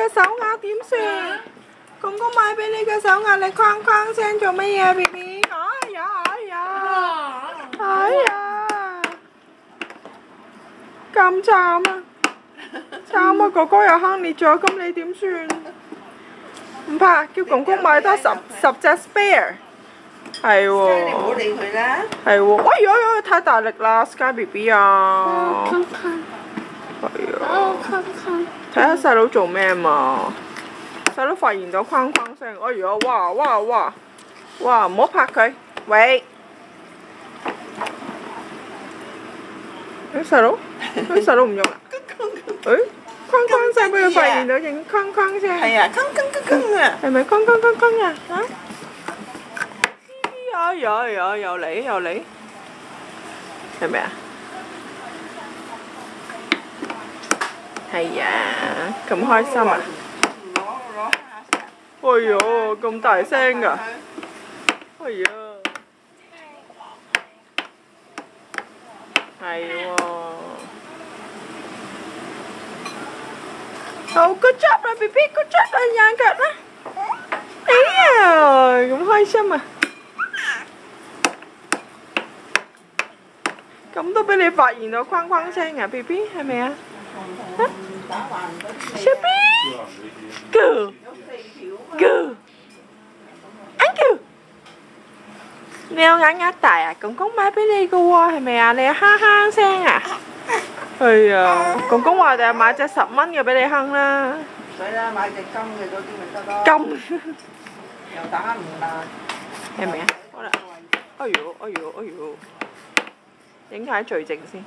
嘅手鐲點算？公公買俾你嘅手鐲，你框框聲做乜嘢啊 ？BB， 哎呀哎呀，哎呀，咁慘啊！慘啊！哥哥又坑裂咗，咁你點算？唔怕，叫公公買多十隻 spare。係喎。你唔好理佢啦。係喎，哎呀，太大力啦 ，Sky BB 啊！看看。係啊。看看。睇下細佬做咩嘛？細佬發現咗框框聲，哎呀，哇哇哇！哇，唔好拍佢，喂！細佬唔用啦。誒，框框聲俾佢發現到，影框框聲。係啊，鏗啊！係咪框啊？嚇！有嚟，係咪啊？係啊，咁開心啊！哎呦，咁大聲㗎！哎呀，係喎。好 good job 啦 ，BB，good job 啦，眼腳啦！哎呀，咁開心啊！咁都俾你發現到框框聲啊 ，BB 係咪啊？小 B，Go Go，Uncle， 你有眼壓大啊？公公買俾你嘅喎，係咪啊？你有哼哼聲啊？係啊，公公話第日買隻10蚊嘅俾你哼啦。唔使啦，買隻金嘅嗰啲咪得咯。金。又打唔爛。係咪啊？好啦。哎呦，影下啲罪證先。